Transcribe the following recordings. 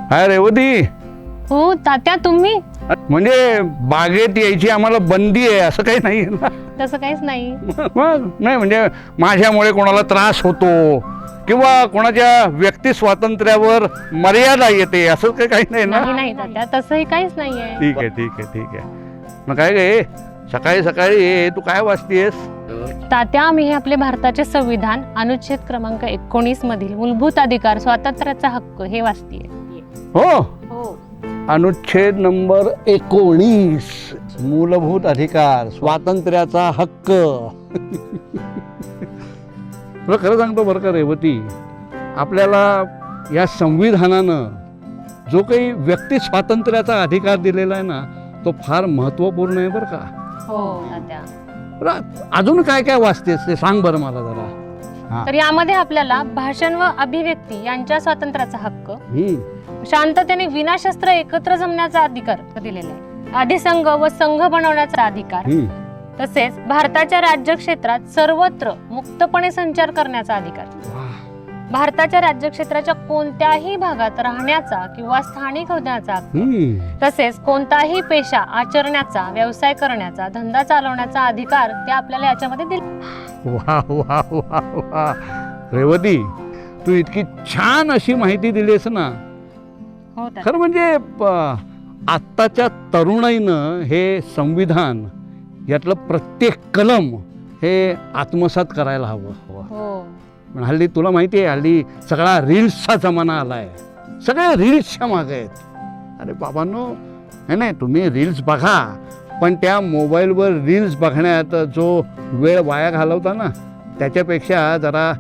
हाय रेवती. हो तात्या, तुम्ही? म्हणजे बागेत यायची आम्हाला बंदी आहे असं काही नाही ना? तसं काहीच नाही. नाही म्हणजे माझ्यामुळे कोणाला त्रास होतो किंवा कोणाच्या व्यक्ती स्वातंत्र्यावर मर्यादा येते असं काही नाही ना? नाही तात्या, तसंही काहीच नाहीये. ठीक आहे ठीक आहे ठीक आहे. मग काय गे सकाळी सकाळी तू काय वाचतेस? तात्या, आम्ही हे आपले भारताचे संविधान अनुच्छेद क्रमांक 19 मधील मूलभूत अधिकार स्वातंत्र्याचा हक्क हे वाचतीये. हो, हो. अनुच्छेद नंबर 19 मूलभूत अधिकार स्वातंत्र्याचा हक्क. तुला खरं सांगतो बरं का रेवती, आपल्याला या संविधानानं जो काही व्यक्ती स्वातंत्र्याचा अधिकार दिलेला आहे ना तो फार महत्त्वपूर्ण आहे बरं का. हो तात्या. बरं, अजून काय काय वाचतेस ते सांग बरं मला जरा. तर यामध्ये आपल्याला भाषण व अभिव्यक्ती यांच्या स्वातंत्र्याचा हक्क, शांततेने विनाशस्त्र एकत्र जमण्याचा अधिकार दिलेला आहे, अधिसंघ व संघ बनवण्याचा अधिकार, तसेच भारताच्या राज्य क्षेत्रात सर्वत्र मुक्तपणे संचार करण्याचा अधिकार, भारताच्या राज्य क्षेत्राच्या कोणत्याही भागात राहण्याचा किंवा स्थानिक होण्याचा हक्क, तसेच कोणताही पेशा आचरण्याचा, व्यवसाय करण्याचा, धंदा चालवण्याचा अधिकार ते आपल्याला याच्यामध्ये दिले. वा वा वा वा रेवती, तू इतकी छान अशी माहिती दिलीस ना. खरं म्हणजे आत्ताच्या तरुणाईनं हे संविधान यातलं प्रत्येक कलम हे आत्मसात करायला हवं. पण हल्ली तुला माहिती आहे, हल्ली सगळा रील्सचा जमाना आलाय. सगळे रील्सच्या मागे आहेत. अरे बाबांनो, नाही तुम्ही रील्स बघा, पण त्या मोबाईलवर रील्स बघण्यात जो वेळ वाया घालवता ना त्याच्यापेक्षा जरा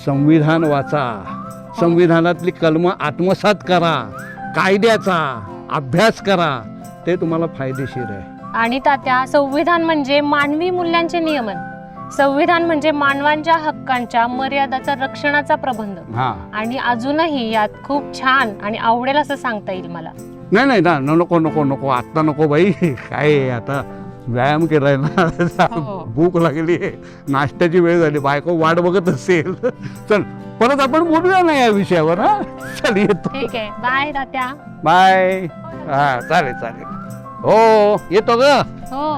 संविधान वाचा, संविधानातली कलमं आत्मसात करा, कायद्याचा अभ्यास करा, ते तुम्हाला फायदेशीर आहे. आणि तात्या, संविधान म्हणजे मानवी मूल्यांचे नियमन, संविधान म्हणजे मानवांच्या हक्कांच्या मर्यादाचा रक्षणाचा प्रबंध. आणि अजूनही यात खूप छान आणि आवडेल असं सांगता येईल मला. नाही ना, नको नको नको आत्ता नको बाई. काय आता व्यायाम केलाय ना, भूक लागली आहे, नाश्त्याची वेळ झाली, बायको वाट बघत असेल. चल परत आपण बोलूया ना या विषयावर. हा चल येतो. ठीक आहे, बाय तात्या. बाय. हा चालेल चालेल. हो येतो ग. हो.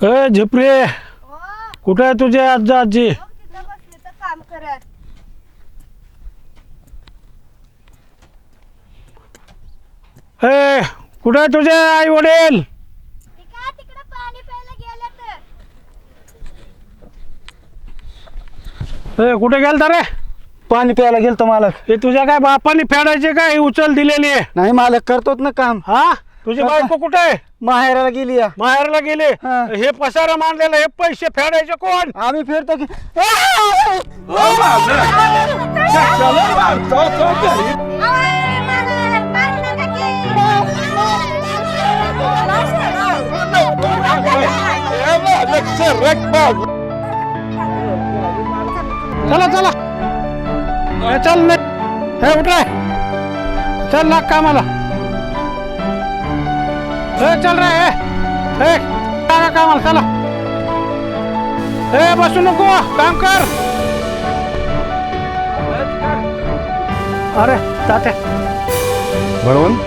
ए झिपरे, कुठे आहे तुझे आजी? आजी काम करत. ए कुठे आहे तुझे आई वडील? तिकडे पाणी प्यायला गेलं. ए कुठे गेलता रे? पाणी प्यायला गेलतो मालक. हे तुझ्या काय बापाने फेडायचे काय उचल दिलेली आहे? नाही मालक, करतोच ना काम. हा, तुझी बायको कुठे आहे? माहेराला गेली या. माहेरला गेले. हा. हे पसारा मांडलेला, हे पैसे फेडायचे कोण? आम्ही फिरतो की चला चला चल नाही हे उठ रे, चल लाग कामाला. चल रे हे कामाला चला. हे बसू नको, काम कर. अरे तात्या, बळवंत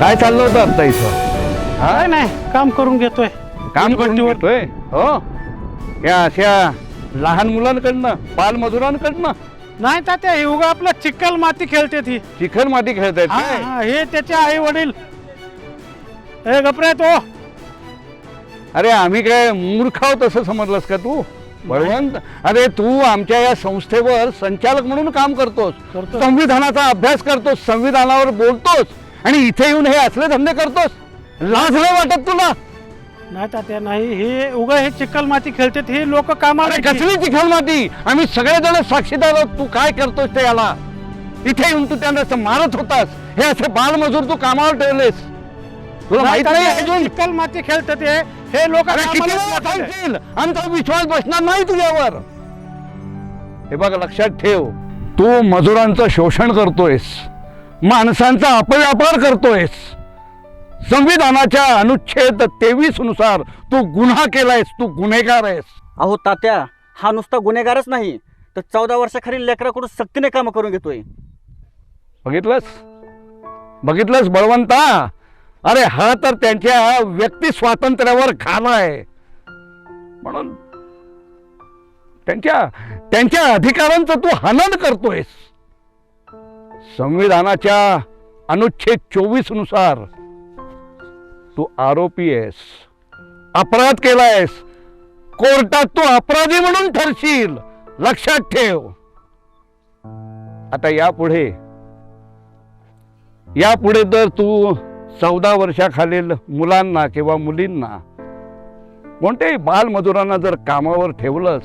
काय चाललं होतं आता इथं? काय नाही, काम करून घेतोय. काम करून घेतोय हो? या अशा लहान मुलांकडनं, बालमजुरांकडनं? नाही तात्या, हे उगा आपलं चिखल माती खेळते ती. चिखल माती खेळतायत हा, काय? हा, हे त्याचे आई वडील. हे गपरे तो. अरे आम्ही काय मूर्ख आहोत असं समजलंस का तू बळवंत? अरे तू आमच्या या संस्थेवर संचालक म्हणून काम करतोस, करतो. संविधानाचा अभ्यास करतोस, संविधानावर बोलतोस आणि इथे येऊन हे असले धंदे करतोस. लाज नाही वाटत तुला? नाही तात्या नाही, हे उगा हे चिखल माती खेळतात हे लोक कामाला. अरे कसली चिखल माती? आम्ही सगळेजण साक्षीदार आहोत तू काय करतोस ते. याला इथे येऊन तू त्यांना असं मारत होतास. हे असे बालमजूर तू कामावर ठेवलेस. तुला माहित नाही अजून? चिखल माती खेळतात हे लोक. अरे किती वेळा सांगशील? आमचा विश्वास बसणार नाही तुझ्यावर. हे बघ लक्षात ठेव, तू मजुरांचं शोषण करतोयस, माणसांचा अपव्यापार करतोयस. संविधानाच्या अनुच्छेद 23 नुसार तू गुन्हा केलायस, तू गुन्हेगार आहेस. अहो तात्या, हा नुसता गुन्हेगारच नाही तर 14 वर्षाखालील लेकराकडून सक्तीने काम करून घेतोय. बघितलंस बळवंता? अरे हा तर त्यांच्या व्यक्ती स्वातंत्र्यावर घाला आहे. म्हणून त्यांच्या अधिकारांचं तू हनन करतोयस. संविधानाच्या अनुच्छेद 24 नुसार तू आरोपी आहेस, अपराध केलायस. कोर्टात तू अपराधी म्हणून ठरशील, लक्षात ठेव. आता यापुढे तर तू 14 वर्षाखालील मुलांना किंवा मुलींना, कोणत्याही बालमजुरांना जर कामावर ठेवलंस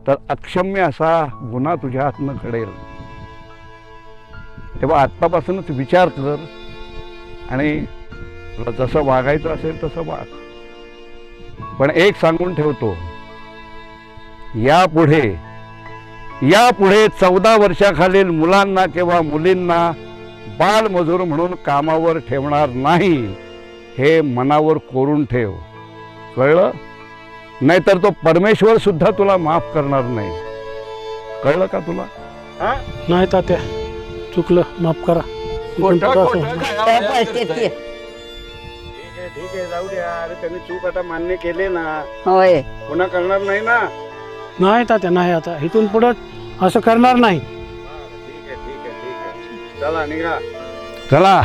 तर अक्षम्य असा गुन्हा तुझ्या हातनं घडेल. तेव्हा आत्तापासूनच विचार कर आणि तुला जसं वागायचं असेल तसं वाग. पण एक सांगून ठेवतो, यापुढे 14 वर्षाखालील मुलांना किंवा मुलींना बालमजूर म्हणून कामावर ठेवणार नाही, हे मनावर कोरून ठेव. कळलं? नाहीतर तो परमेश्वर सुद्धा तुला माफ करणार नाही. कळलं का तुला? नाही तात्या, चुकलं, माफ करा. ठीक आहे, जाऊ द्या. अरे त्यांनी चूक आता मान्य केले ना, होय. पुन्हा करणार नाही ना? नाही तात्या नाही, आता इथून पुढं असं करणार नाही. ठीक आहे. चला निघा. चला.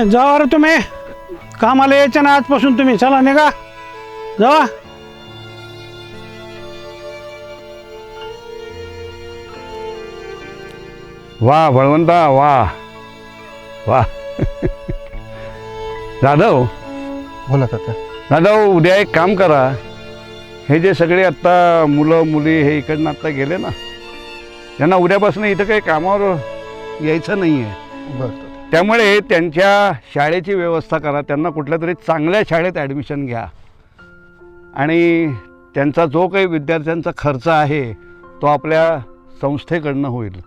जावा रे तुम्ही, कामाला यायचं ना आजपासून. तुम्ही चला निघा, जावा. वा बळवंता, वा. जाधव, बोला तात्या. जाधव, उद्या एक काम करा. हे जे सगळे आत्ता मुलं मुली हे इकडनं आत्ता गेले ना, त्यांना उद्यापासून इथं काही कामावर यायचं नाही आहे. बरं. त्यामुळे त्यांच्या शाळेची व्यवस्था करा. त्यांना कुठल्या तरी चांगल्या शाळेत ॲडमिशन घ्या आणि त्यांचा जो काही विद्यार्थ्यांचा खर्च आहे तो आपल्या संस्थेकडनं होईल.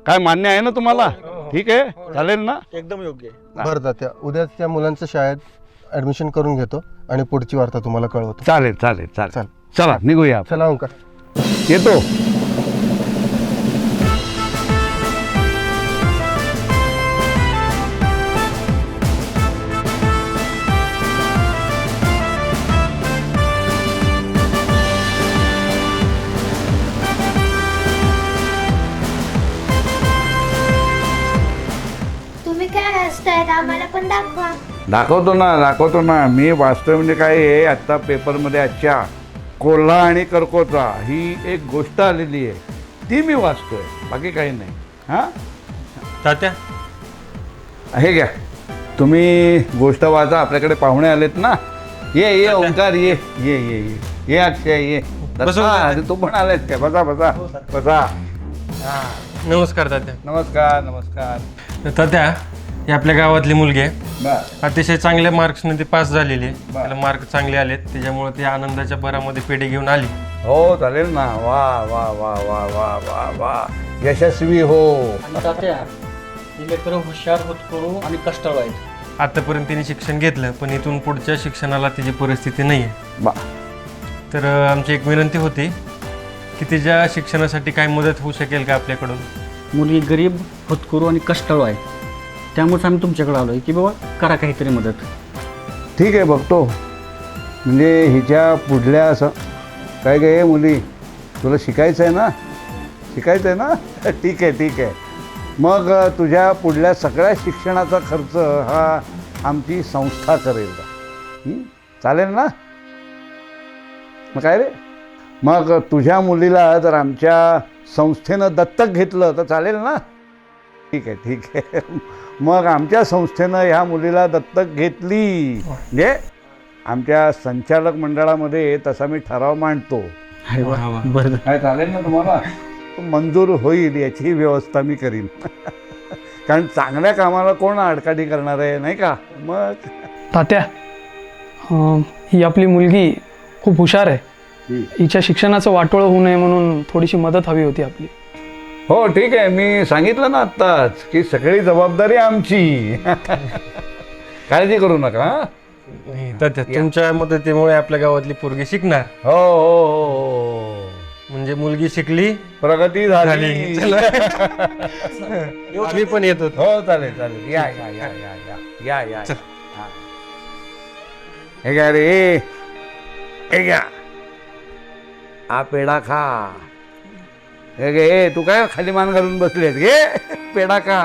काय मान्य आहे ना तुम्हाला? ठीक आहे, चालेल ना? एकदम योग्य. बरं तात्या, उद्या त्या मुलांचं शाळेत ॲडमिशन करून घेतो आणि पुढची वार्ता तुम्हाला कळवतो. चालेल. चला निघूया. चला ओंकार. येतो. तुम्ही काय हसतायत? आम्हाला पण दाखवा. दाखवतो ना. मी वास्तव म्हणजे काय आहे, आत्ता पेपरमध्ये आजच्या कोल्हा आणि कर्कोचा ही एक गोष्ट आलेली आहे, ती मी वाचतोय, बाकी काही नाही. हां, तात्या हे घ्या, तुम्ही गोष्ट वाचा. आपल्याकडे पाहुणे आलेत ना. ये ओंकार, ये ये ये ये ये अक्षय, ये. तू पण आलेत काय? बसा बसा बसा. नमस्कार तात्या. नमस्कार नमस्कार. तात्या, ही आपल्या गावातली मुलगी आहे. बर अतिशय चांगल्या मार्क्सने ती पास झालेली आहे. बर. त्याला मार्क चांगले आलेत, त्याच्यामुळे ती आनंदाच्या भरामध्ये पेढे घेऊन आली. हो, चालेल ना. वा वा वा वा वा वा वा, यशस्वी हो. तात्या ही लेकरं हुशार होतकरू आणि कष्टाळू आहेत. आतापर्यंत तिने शिक्षण घेतलं, पण इथून पुढच्या शिक्षणाला तिची परिस्थिती नाही आहे. बा तर आमची एक विनंती होती की तिच्या शिक्षणासाठी काय मदत होऊ शकेल का आपल्याकडून? मुलगी गरीब होतकरू आणि कष्टाळू आहे, त्यामुळेच आम्ही तुमच्याकडे आलो आहे की बाबा करा काहीतरी मदत. ठीक आहे, बघतो. म्हणजे हिच्या पुढल्या असं काय काय मुली, तुला शिकायचं आहे ना? शिकायचं आहे ना? ठीक आहे ठीक आहे. मग तुझ्या पुढल्या सगळ्या शिक्षणाचा खर्च हा आमची संस्था करेल का? चालेल ना? मग काय रे, मग तुझ्या मुलीला जर आमच्या संस्थेनं दत्तक घेतलं तर चालेल ना? ठीक आहे ठीक आहे. मग आमच्या संस्थेनं ह्या मुलीला दत्तक घेतली म्हणजे आमच्या संचालक मंडळामध्ये तसा मी ठराव मांडतो. अरे वा, बरं. काय चालेल ना तुम्हाला? मंजूर होईल याची व्यवस्था मी करीन. कारण चांगल्या कामाला कोण आडकाठी करणार आहे, नाही का? मग तात्या, ही आपली मुलगी खूप हुशार आहे. हिच्या शिक्षणाचं वाटोळं होऊ नये म्हणून थोडीशी मदत हवी होती आपली. हो ठीक आहे, मी सांगितलं ना आत्ताच की सगळी जबाबदारी आमची. काळजी करू नका. हां, तात्या, तुमच्या मदतीमुळे आपल्या गावातली पोरगी शिकणार. हो हो हो, म्हणजे मुलगी शिकली, प्रगती झाली. आम्ही पण येतो. हो चालेल चालेल. या या या या या या या. हां. हे घ्या रे, हे घ्या, हा पेढा खा. हे घे, तू काय खाली मान घालून बसलेस? घे पेढा, खा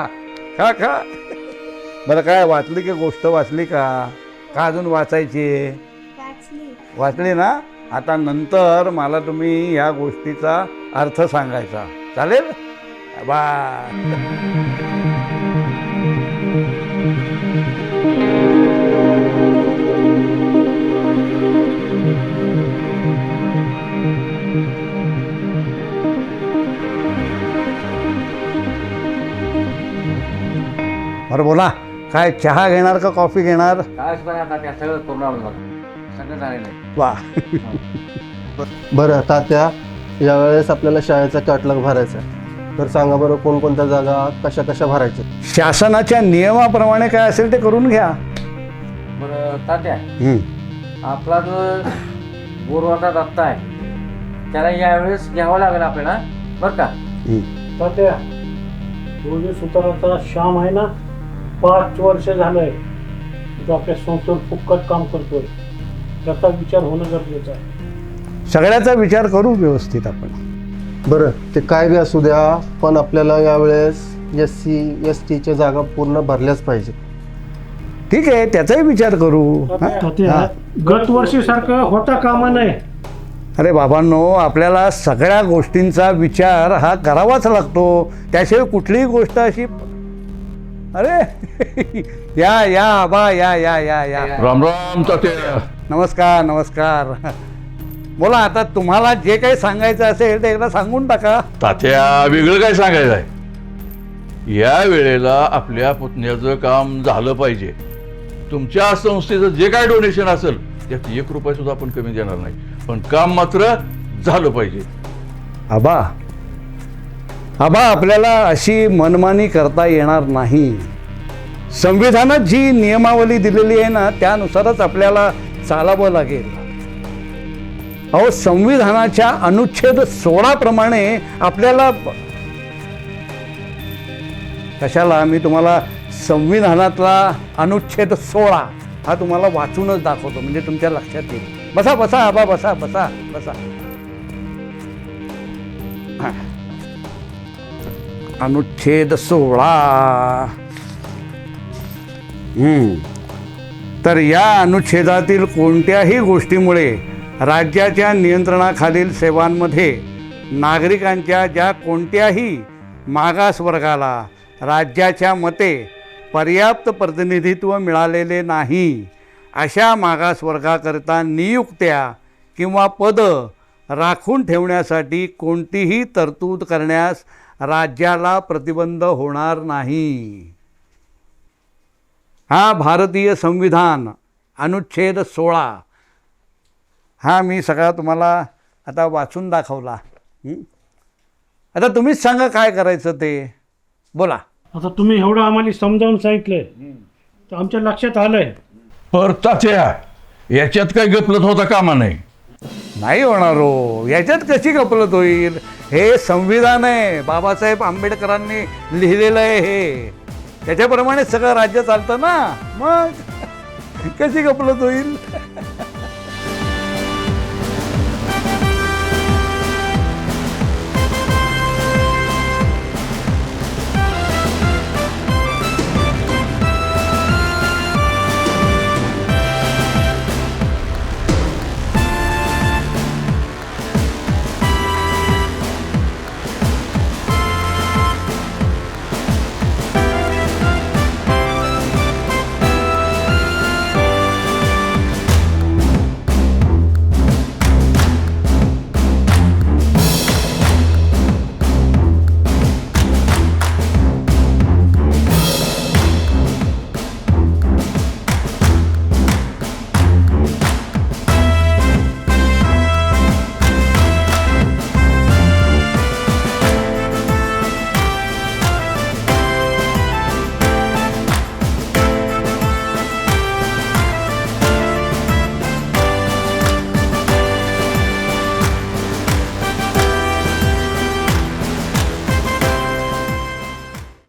खा खा. बरं, काय वाचली की गोष्ट वाचली का अजून वाचायची? वाचली ना? आता नंतर मला तुम्ही या गोष्टीचा अर्थ सांगायचा. चालेल? बाय. बरं बोला, काय चहा घेणार का कॉफी घेणार? वा. बरं तात्या, यावेळेस आपल्याला शाळेचा कॅटलॉग भरायचा आहे, तर सांगा बरं कोणकोणत्या जागा कशा कशा भरायच्या? शासनाच्या नियमाप्रमाणे काय असेल ते करून घ्या. बरं तात्या, आपला जो बोरवाटा दत्ता आहे त्याला यावेळेस घ्यावं लागेल आपल्याला, बरं का? तात्या, तो जे सुताराचा श्याम आहे ना, 5 वर्ष झालंय तो आपल्या संस्थेवर फुकट काम करतोय. त्याचा विचार होणं गरजेचं आहे. सगळ्याचा विचार करू व्यवस्थित आपण. बरं, ते काय बी असू द्या, पण आपल्याला यावेळेस SC STच्या जागा पूर्ण भरल्याच पाहिजे. ठीक आहे, त्याचाही विचार करू. तात्या, गत वर्षी सारखं होता कामा नये. अरे बाबांनो, आपल्याला सगळ्या गोष्टींचा विचार हा करावाच लागतो, त्याशिवाय कुठलीही गोष्ट अशी. अरे या या आबा, या या या या. राम राम तात्या. नमस्कार नमस्कार. बोला, आता तुम्हाला जे काही सांगायचं असेल ते एकदा सांगून टाका. तात्या, वेगळं काय सांगायचं आहे? या वेळेला आपल्या पुतण्याचं काम झालं पाहिजे. तुमच्या संस्थेचं जे काय डोनेशन असेल त्यात 1 रुपया सुद्धा आपण कमी देणार नाही, पण काम मात्र झालं पाहिजे. आबा आबा, आपल्याला अशी मनमानी करता येणार नाही. संविधानात जी नियमावली दिलेली आहे ना, त्यानुसारच आपल्याला चालावं लागेल. अहो, संविधानाच्या अनुच्छेद 16 प्रमाणे आपल्याला कशाला, मी तुम्हाला संविधानातला अनुच्छेद 16 हा तुम्हाला वाचूनच दाखवतो, म्हणजे तुमच्या लक्षात येईल. बसा बसा आबा, बसा बसा बसा. अनुच्छेद 16. तर या अनुच्छेदातील कोणत्याही गोष्टीमुळे राज्याच्या नियंत्रणाखालील सेवांमध्ये नागरिकांच्या ज्या कोणत्याही मागासवर्गाला राज्याच्या मते पर्याप्त प्रतिनिधित्व मिळालेले नाही अशा मागासवर्गाकरिता नियुक्त्या किंवा पदं राखून ठेवण्यासाठी कोणतीही तरतूद करण्यास राज्याला प्रतिबंध होणार नाही. हा भारतीय संविधान अनुच्छेद 16 हा मी सगळा तुम्हाला आता वाचून दाखवला. आता तुम्हीच सांगा काय करायचं ते, बोला. आता तुम्ही एवढं आम्हाला समजावून सांगितलंय तर आमच्या लक्षात आलंय. पर तात्या याच्यात काही गपलत होता कामा नाही. नाही होणार हो, याच्यात कशी गफलत होईल? हे संविधान आहे, बाबासाहेब आंबेडकरांनी लिहिलेलं आहे हे, त्याच्याप्रमाणे सगळं राज्य चालतं ना, मग कशी गफलत होईल?